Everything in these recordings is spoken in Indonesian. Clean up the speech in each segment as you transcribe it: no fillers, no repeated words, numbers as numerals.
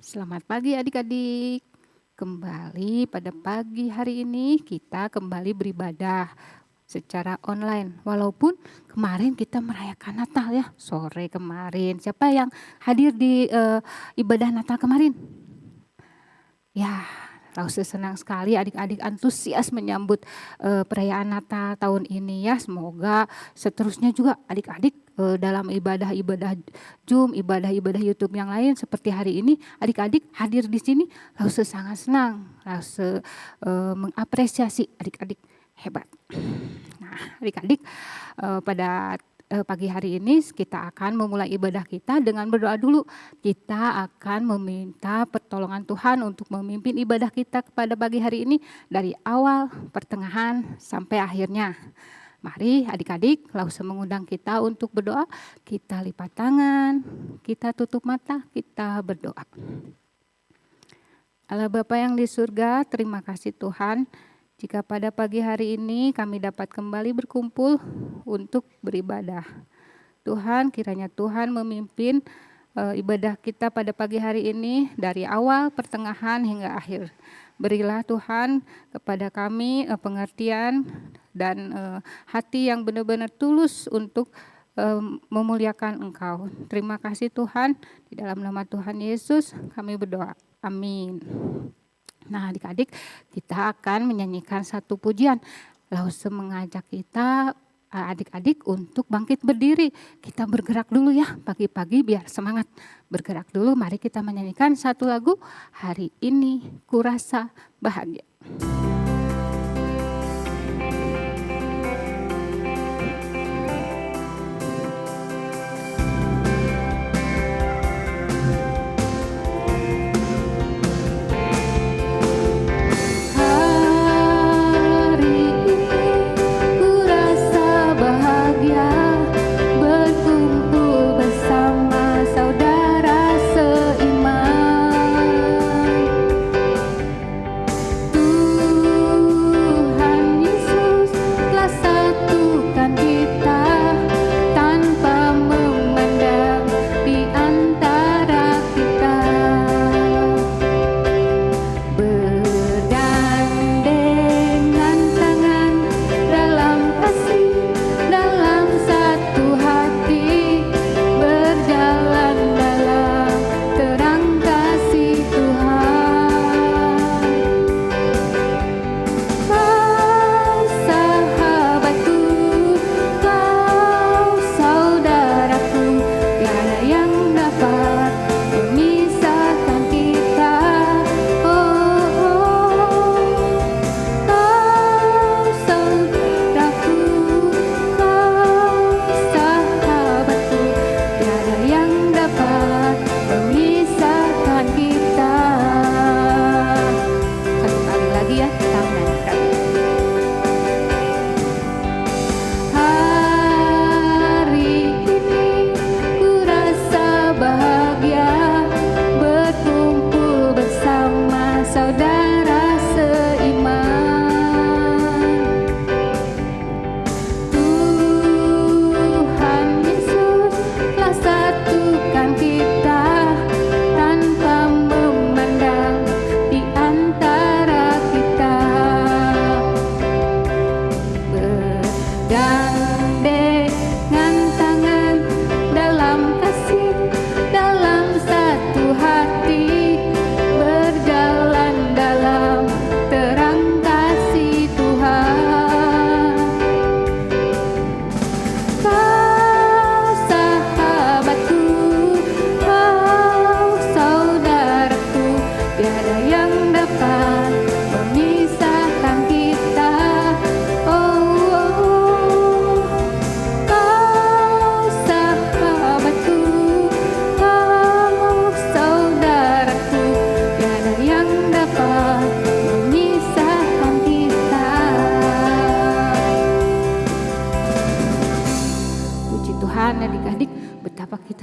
Selamat pagi adik-adik. Kembali pada pagi hari ini kita kembali beribadah secara online. Walaupun kemarin kita merayakan Natal ya, sore kemarin. Siapa yang hadir di ibadah Natal kemarin? Ya, Rause senang sekali adik-adik antusias menyambut perayaan Natal tahun ini ya. Semoga seterusnya juga adik-adik dalam ibadah-ibadah Zoom, ibadah-ibadah YouTube yang lain seperti hari ini, adik-adik hadir di sini, Rause sangat senang, Rause mengapresiasi adik-adik hebat. Nah, adik-adik pada pagi hari ini kita akan memulai ibadah kita dengan berdoa dulu. Kita akan meminta pertolongan Tuhan untuk memimpin ibadah kita pada pagi hari ini dari awal, pertengahan, sampai akhirnya. Mari adik-adik, Rause mengundang kita untuk berdoa. Kita lipat tangan, kita tutup mata, kita berdoa. Allah Bapa yang di surga, terima kasih Tuhan. Jika pada pagi hari ini kami dapat kembali berkumpul untuk beribadah. Tuhan, kiranya Tuhan memimpin ibadah kita pada pagi hari ini dari awal, pertengahan hingga akhir. Berilah Tuhan kepada kami pengertian dan hati yang benar-benar tulus untuk memuliakan Engkau. Terima kasih Tuhan, di dalam nama Tuhan Yesus kami berdoa. Amin. Nah adik-adik, kita akan menyanyikan satu pujian. Rause mengajak kita adik-adik untuk bangkit berdiri. Kita bergerak dulu ya, pagi-pagi biar semangat. Bergerak dulu, mari kita menyanyikan satu lagu, Hari Ini Kurasa Bahagia.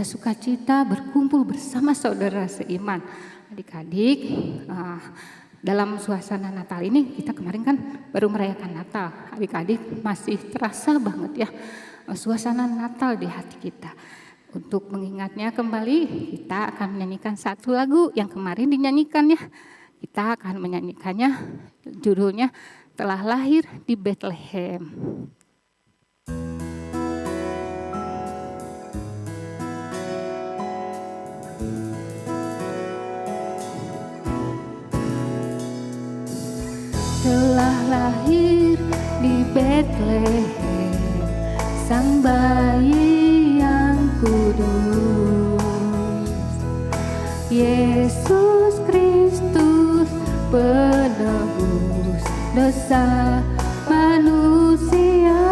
Sukacita berkumpul bersama saudara seiman. Adik-adik, dalam suasana Natal ini kita kemarin kan baru merayakan Natal. Adik-adik masih terasa banget ya suasana Natal di hati kita. Untuk mengingatnya kembali, kita akan menyanyikan satu lagu yang kemarin dinyanyikan ya. Kita akan menyanyikannya, judulnya Telah Lahir di Bethlehem. Telah lahir di Bethlehem Sang Bayi yang kudus, Yesus Kristus penebus dosa manusia.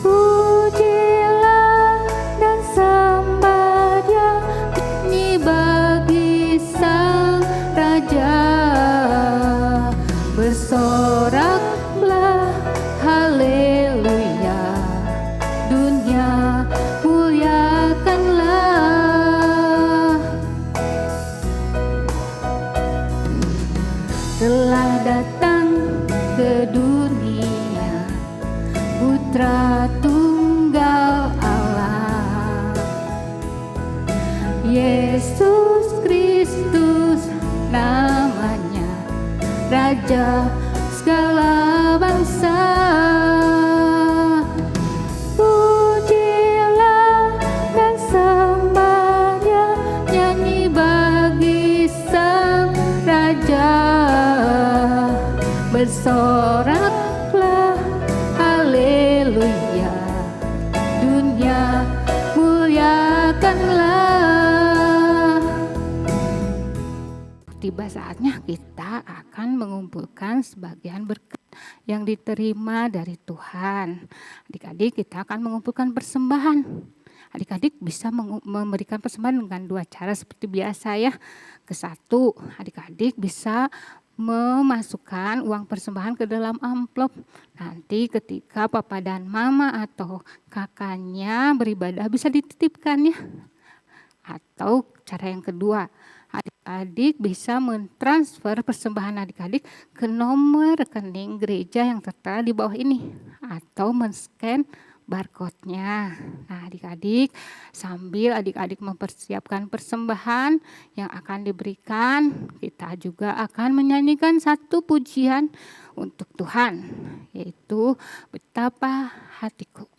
Pujilah dan sembah Dia, nyanyi bagi Sang Raja. Bersoraklah haleluya, dunia muliakanlah. Telah datang ke dunia Putra Tunggal Allah, Yesus Kristus namanya, Raja segala bangsa. Pujilah dan sembah Dia, nyanyi bagi Sang Raja. Bersoraklah haleluya, dunia muliakanlah. Tiba saatnya kita akan mengumpulkan sebagian berkat yang diterima dari Tuhan. Adik-adik, kita akan mengumpulkan persembahan. Adik-adik bisa memberikan persembahan dengan dua cara seperti biasa ya. Satu, adik-adik bisa memasukkan uang persembahan ke dalam amplop. Nanti ketika papa dan mama atau kakaknya beribadah bisa dititipkan ya. Atau cara yang kedua, adik-adik bisa mentransfer persembahan adik-adik ke nomor rekening gereja yang tertera di bawah ini atau men-scan barcode-nya. Nah, adik-adik sambil adik-adik mempersiapkan persembahan yang akan diberikan, kita juga akan menyanyikan satu pujian untuk Tuhan, yaitu Betapa Hatiku.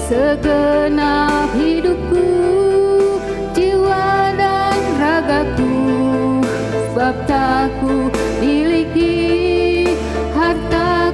Segenap hidupku, jiwa dan ragaku, sebab tak ku miliki harta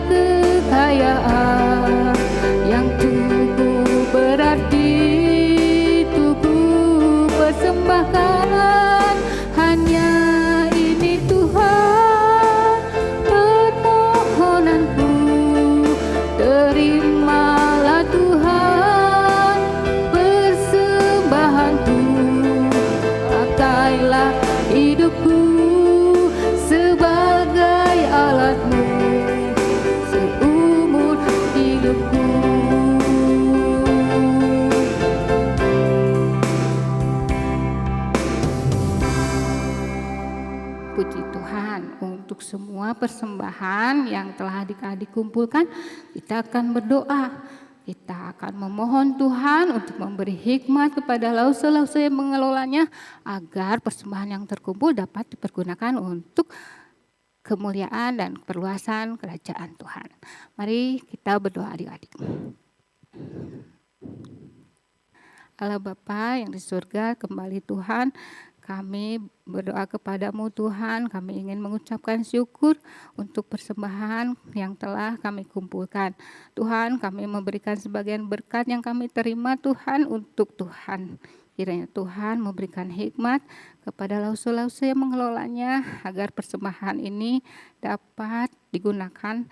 semua persembahan yang telah adik-adik kumpulkan, kita akan berdoa. Kita akan memohon Tuhan untuk memberi hikmat kepada lause-lause yang mengelolanya agar persembahan yang terkumpul dapat dipergunakan untuk kemuliaan dan perluasan kerajaan Tuhan. Mari kita berdoa adik-adik. Allah Bapa yang di surga, kembali Tuhan, kami berdoa kepadamu Tuhan, kami ingin mengucapkan syukur untuk persembahan yang telah kami kumpulkan. Tuhan, kami memberikan sebagian berkat yang kami terima Tuhan untuk Tuhan. Kiranya Tuhan memberikan hikmat kepada lause-lause yang mengelolanya agar persembahan ini dapat digunakan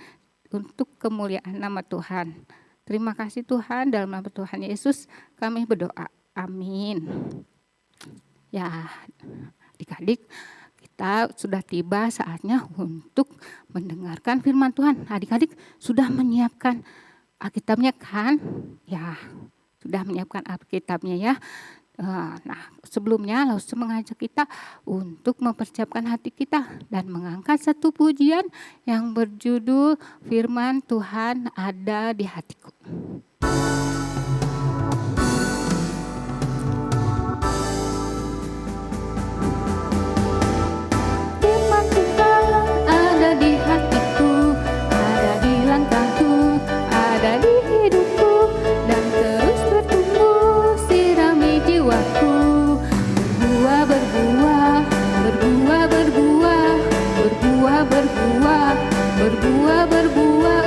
untuk kemuliaan nama Tuhan. Terima kasih Tuhan, dalam nama Tuhan Yesus kami berdoa. Amin. Ya, adik-adik, kita sudah tiba saatnya untuk mendengarkan firman Tuhan. Adik-adik sudah menyiapkan Alkitabnya kan? Ya, sudah menyiapkan Alkitabnya ya. Nah, sebelumnya Lause mengajak kita untuk mempersiapkan hati kita dan mengangkat satu pujian yang berjudul Firman Tuhan Ada di Hatiku. Firman Tuhan ada di hatiku, ada di langkahku, ada di hidupku, dan terus bertumbuh sirami jiwaku. Berbuah, berbuah, berbuah, berbuah, berbuah, berbuah, berbuah, berbuah.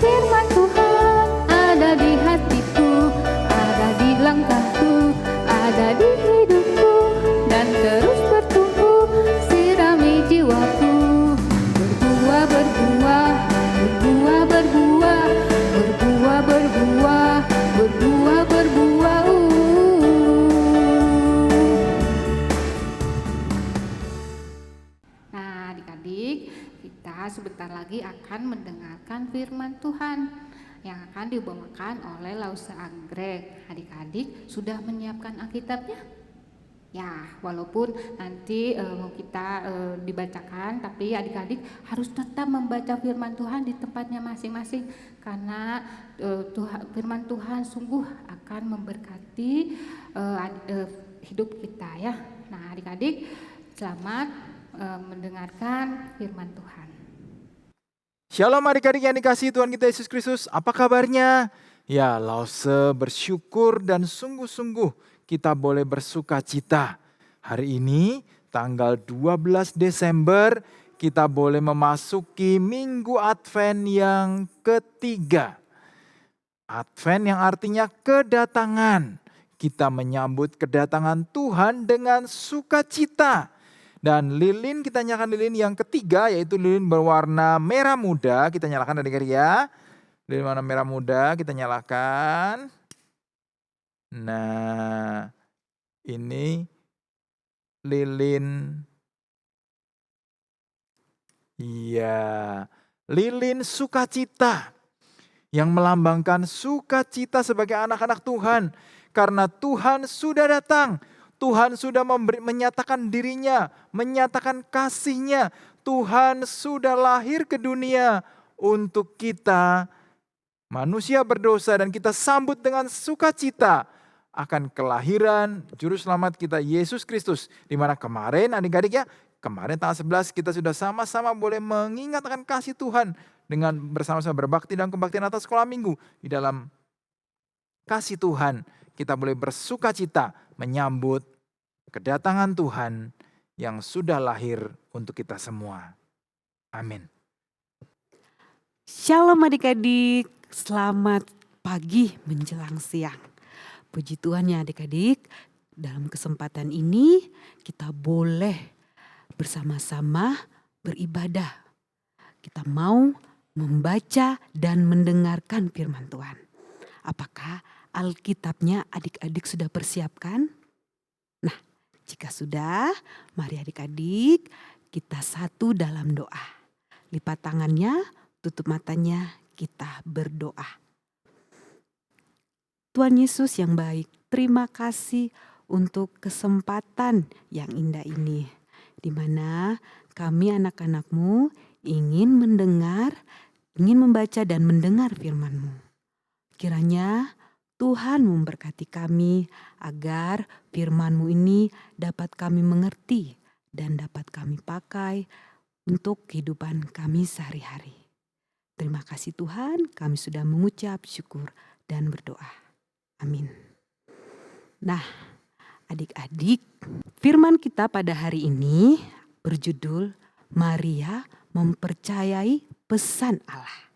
Firman Tuhan ada di hatiku, ada di langkahku, ada di hidupku, dan terus bertumbuh sirami jiwaku. Berbuah, berbuah, berbuah, berbuah, berbuah, berbuah, berbuah, berbuah. Nah, adik-adik, kita sebentar lagi akan mendengarkan firman Tuhan yang akan dibawakan oleh Lause Anggrek. Adik-adik sudah menyiapkan Alkitabnya? Ya, walaupun nanti kita dibacakan, tapi adik-adik harus tetap membaca firman Tuhan di tempatnya masing-masing, karena firman Tuhan sungguh akan memberkati hidup kita ya. Nah, adik-adik selamat mendengarkan firman Tuhan. Shalom adik-adik yang dikasihi Tuhan kita Yesus Kristus, apa kabarnya? Ya, Lause bersyukur dan sungguh-sungguh kita boleh bersuka cita. Hari ini tanggal 12 Desember kita boleh memasuki Minggu Advent yang ketiga. Advent yang artinya kedatangan. Kita menyambut kedatangan Tuhan dengan sukacita. Dan lilin, kita nyalakan lilin yang ketiga, yaitu lilin berwarna merah muda. Kita nyalakan adik-adik ya. Lilin warna merah muda kita nyalakan. Nah, ini lilin. Iya, lilin sukacita. Yang melambangkan sukacita sebagai anak-anak Tuhan. Karena Tuhan sudah datang. Tuhan sudah menyatakan dirinya, menyatakan kasih-Nya. Tuhan sudah lahir ke dunia untuk kita manusia berdosa, dan kita sambut dengan sukacita akan kelahiran Juru Selamat kita Yesus Kristus. Di mana kemarin adik-adik ya, kemarin tanggal 11 kita sudah sama-sama boleh mengingat akan kasih Tuhan dengan bersama-sama berbakti dan kebaktian atas sekolah minggu. Di dalam kasih Tuhan kita boleh bersukacita menyambut kedatangan Tuhan yang sudah lahir untuk kita semua. Amin. Shalom adik-adik, selamat pagi menjelang siang. Puji Tuhan ya adik-adik, dalam kesempatan ini kita boleh bersama-sama beribadah. Kita mau membaca dan mendengarkan firman Tuhan. Apakah Alkitabnya adik-adik sudah persiapkan? Nah, jika sudah, mari adik-adik kita satu dalam doa. Lipat tangannya, tutup matanya, kita berdoa. Tuhan Yesus yang baik, terima kasih untuk kesempatan yang indah ini, di mana kami anak-anak-Mu ingin mendengar, ingin membaca dan mendengar firman-Mu. Kiranya Tuhan memberkati kami agar firman-Mu ini dapat kami mengerti dan dapat kami pakai untuk kehidupan kami sehari-hari. Terima kasih Tuhan, kami sudah mengucap syukur dan berdoa. Amin. Nah, adik-adik, firman kita pada hari ini berjudul Maria mempercayai pesan Allah.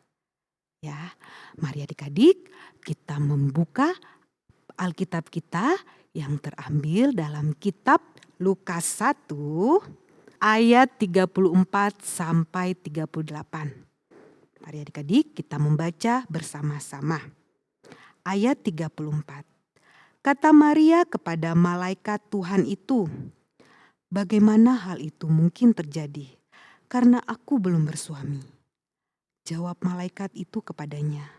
Ya, mari adik-adik kita membuka Alkitab kita yang terambil dalam kitab Lukas 1 ayat 34 sampai 38. Mari adik-adik kita membaca bersama-sama. Ayat 34. Kata Maria kepada malaikat Tuhan itu, "Bagaimana hal itu mungkin terjadi? Karena aku belum bersuami." Jawab malaikat itu kepadanya,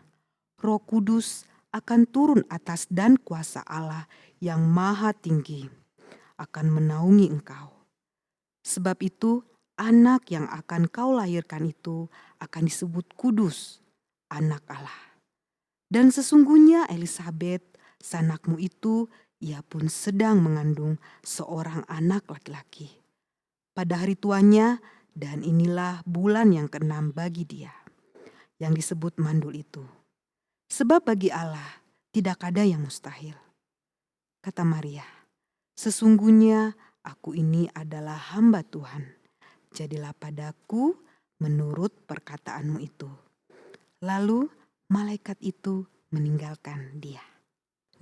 "Roh Kudus akan turun atas dan kuasa Allah yang maha tinggi akan menaungi engkau. Sebab itu anak yang akan kau lahirkan itu akan disebut kudus, anak Allah. Dan sesungguhnya Elisabet, sanakmu itu, ia pun sedang mengandung seorang anak laki-laki. Pada hari tuanya, dan inilah bulan yang ke-6 bagi dia, yang disebut mandul itu. Sebab bagi Allah tidak ada yang mustahil." Kata Maria, "Sesungguhnya aku ini adalah hamba Tuhan. Jadilah padaku menurut perkataanmu itu." Lalu malaikat itu meninggalkan dia.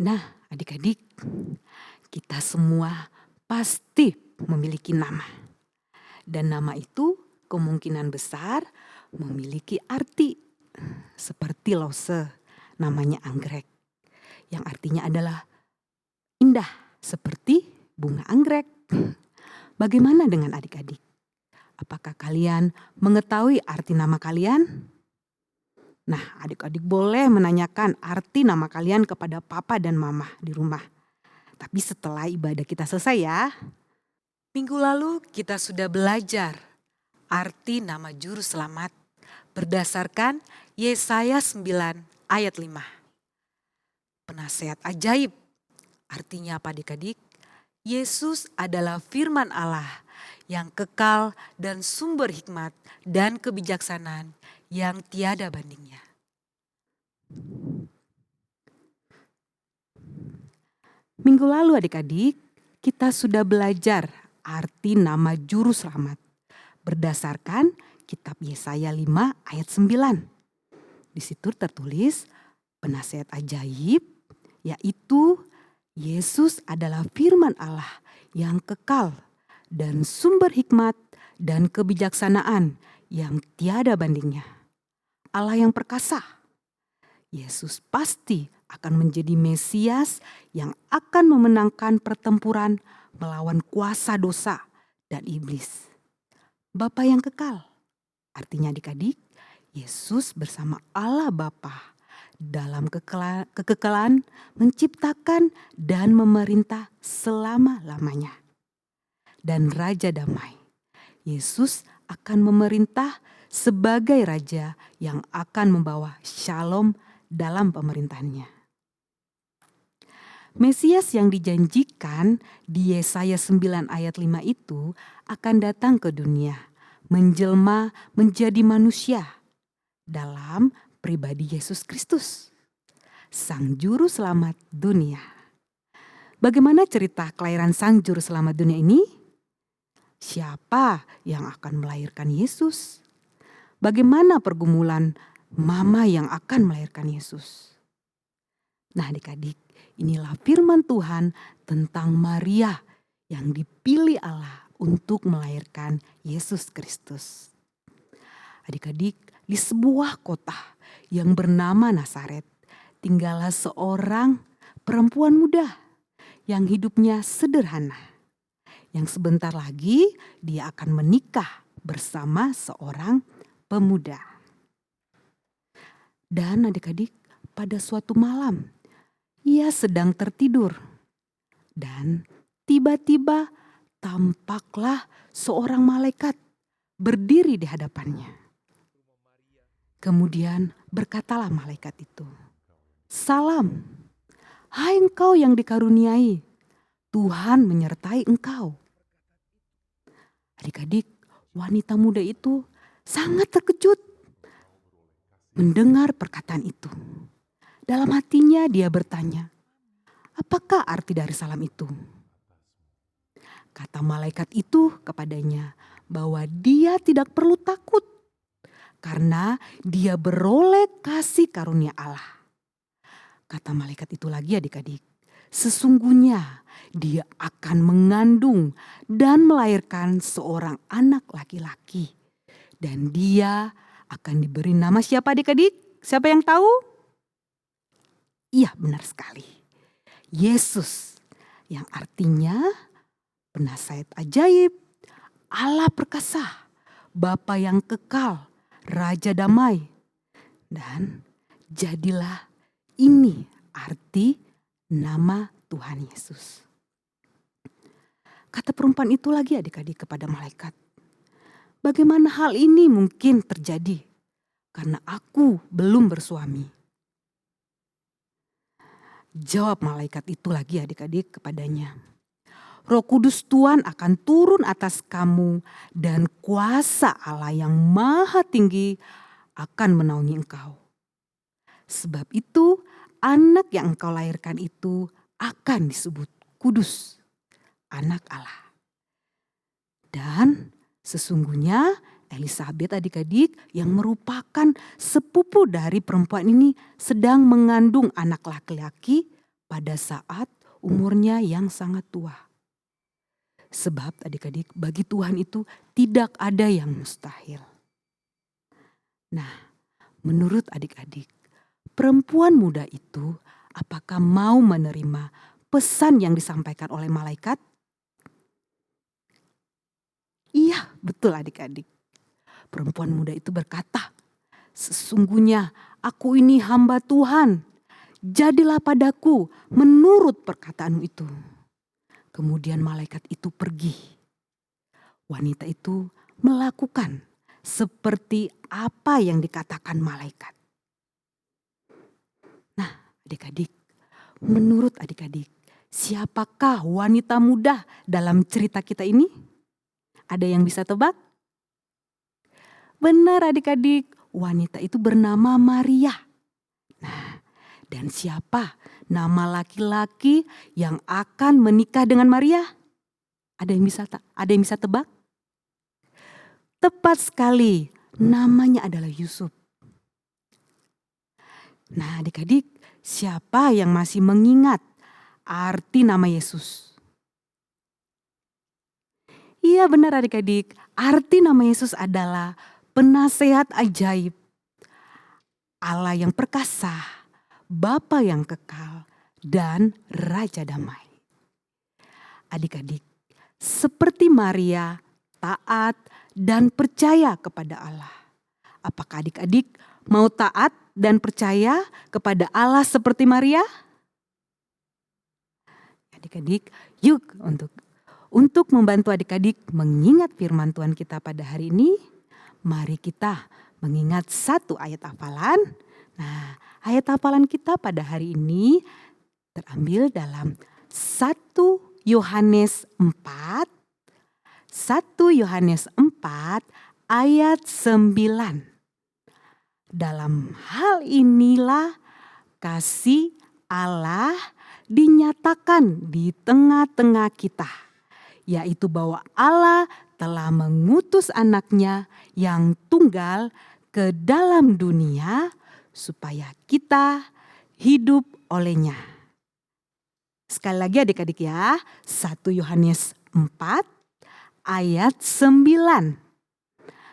Nah, adik-adik, kita semua pasti memiliki nama. Dan nama itu kemungkinan besar memiliki arti. Seperti Lose, namanya anggrek, yang artinya adalah indah seperti bunga anggrek. Bagaimana dengan adik-adik? Apakah kalian mengetahui arti nama kalian? Nah, adik-adik boleh menanyakan arti nama kalian kepada papa dan mama di rumah. Tapi setelah ibadah kita selesai ya. Minggu lalu kita sudah belajar arti nama juru selamat berdasarkan Yesaya 9 ayat 5. Penasehat ajaib. Artinya apa adik-adik? Yesus adalah firman Allah yang kekal dan sumber hikmat dan kebijaksanaan yang tiada bandingnya. Minggu lalu adik-adik, kita sudah belajar arti nama juru selamat berdasarkan kitab Yesaya 5 ayat 9. Di situ tertulis penasehat ajaib, yaitu Yesus adalah firman Allah yang kekal dan sumber hikmat dan kebijaksanaan yang tiada bandingnya. Allah yang perkasa. Yesus pasti akan menjadi Mesias yang akan memenangkan pertempuran melawan kuasa dosa dan iblis. Bapa yang kekal. Artinya adik-adik, Yesus bersama Allah Bapa dalam kekekalan menciptakan dan memerintah selama-lamanya. Dan Raja Damai. Yesus akan memerintah sebagai Raja yang akan membawa shalom dalam pemerintahannya. Mesias yang dijanjikan di Yesaya 9 ayat 5 itu akan datang ke dunia, menjelma menjadi manusia dalam pribadi Yesus Kristus, Sang Juru Selamat dunia. Bagaimana cerita kelahiran Sang Juru Selamat dunia ini? Siapa yang akan melahirkan Yesus? Bagaimana pergumulan mama yang akan melahirkan Yesus? Nah adik-adik, inilah firman Tuhan tentang Maria yang dipilih Allah untuk melahirkan Yesus Kristus. Adik-adik, di sebuah kota yang bernama Nazaret, tinggallah seorang perempuan muda yang hidupnya sederhana. Yang sebentar lagi dia akan menikah bersama seorang pemuda. Dan adik-adik, pada suatu malam ia sedang tertidur Dan tiba-tiba tampaklah seorang malaikat berdiri di hadapannya. Kemudian berkatalah malaikat itu, "Salam, hai engkau yang dikaruniai, Tuhan menyertai engkau." Adik-adik, wanita muda itu sangat terkejut mendengar perkataan itu. Dalam hatinya dia bertanya, apakah arti dari salam itu? Kata malaikat itu kepadanya bahwa dia tidak perlu takut karena dia beroleh kasih karunia Allah. Kata malaikat itu lagi adik-adik, sesungguhnya dia akan mengandung dan melahirkan seorang anak laki-laki. Dan dia akan diberi nama siapa adik-adik? Siapa yang tahu? Iya, benar sekali. Yesus, yang artinya penasihat ajaib, Allah perkasa, Bapa yang kekal, Raja damai. Dan jadilah ini arti nama Tuhan Yesus. Kata perempuan itu lagi adik-adik kepada malaikat, bagaimana hal ini mungkin terjadi karena aku belum bersuami? Jawab malaikat itu lagi adik-adik kepadanya, Roh Kudus Tuhan akan turun atas kamu dan kuasa Allah yang maha tinggi akan menaungi engkau. Sebab itu anak yang engkau lahirkan itu akan disebut kudus, anak Allah. Dan sesungguhnya Elisabet adik-adik yang merupakan sepupu dari perempuan ini sedang mengandung anak laki-laki pada saat umurnya yang sangat tua. Sebab adik-adik bagi Tuhan itu tidak ada yang mustahil. Nah, menurut adik-adik, perempuan muda itu apakah mau menerima pesan yang disampaikan oleh malaikat? Iya, betul adik-adik. Perempuan muda itu berkata, sesungguhnya aku ini hamba Tuhan. Jadilah padaku menurut perkataanmu itu. Kemudian malaikat itu pergi. Wanita itu melakukan seperti apa yang dikatakan malaikat. Nah, adik-adik, menurut adik-adik, siapakah wanita muda dalam cerita kita ini? Ada yang bisa tebak? Benar adik-adik, wanita itu bernama Maria. Nah, dan siapa nama laki-laki yang akan menikah dengan Maria? Ada yang bisa tebak? Tepat sekali, namanya adalah Yusuf. Nah, adik-adik, siapa yang masih mengingat arti nama Yesus? Iya, benar adik-adik, arti nama Yesus adalah penasehat ajaib, Allah yang perkasa, Bapa yang kekal, dan Raja damai. Adik-adik, seperti Maria taat dan percaya kepada Allah. Apakah adik-adik mau taat dan percaya kepada Allah seperti Maria? Adik-adik, yuk untuk membantu adik-adik mengingat firman Tuhan kita pada hari ini, mari kita mengingat satu ayat hafalan. Nah, ayat hafalan kita pada hari ini terambil dalam 1 Yohanes 4. 1 Yohanes 4 ayat 9. Dalam hal inilah kasih Allah dinyatakan di tengah-tengah kita, yaitu bahwa Allah telah mengutus anaknya yang tunggal ke dalam dunia supaya kita hidup olehnya. Sekali lagi adik-adik ya, 1 Yohanes 4 ayat 9.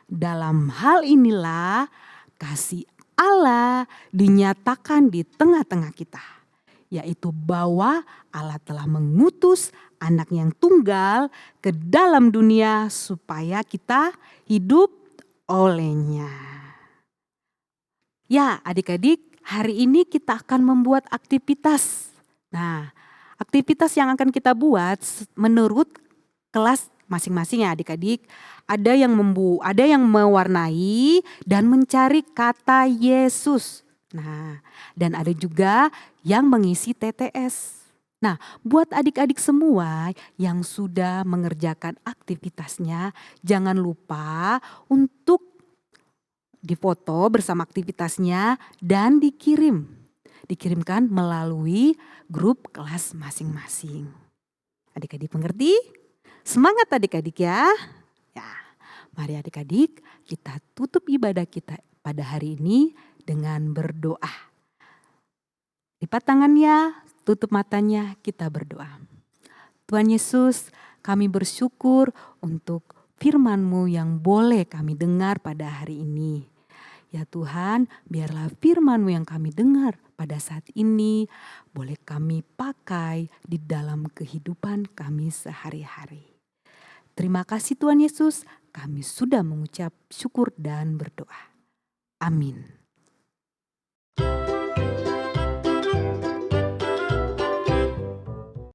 Dalam hal inilah kasih Allah dinyatakan di tengah-tengah kita, yaitu bahwa Allah telah mengutus anak yang tunggal ke dalam dunia supaya kita hidup olehnya. Ya adik-adik, hari ini kita akan membuat aktivitas. Nah, Aktivitas yang akan kita buat menurut kelas masing-masing ya adik-adik. Ada yang mewarnai dan mencari kata Yesus. Nah, dan ada juga yang mengisi TTS. Nah, buat adik-adik semua yang sudah mengerjakan aktivitasnya, jangan lupa untuk difoto bersama aktivitasnya dan dikirimkan melalui grup kelas masing-masing. Adik-adik mengerti? Semangat adik-adik ya. Ya, mari adik-adik kita tutup ibadah kita pada hari ini dengan berdoa. Lipat tangannya, tutup matanya, kita berdoa. Tuhan Yesus, kami bersyukur untuk firman-Mu yang boleh kami dengar pada hari ini. Ya Tuhan, biarlah firman-Mu yang kami dengar pada saat ini boleh kami pakai di dalam kehidupan kami sehari-hari. Terima kasih Tuhan Yesus, kami sudah mengucap syukur dan berdoa. Amin.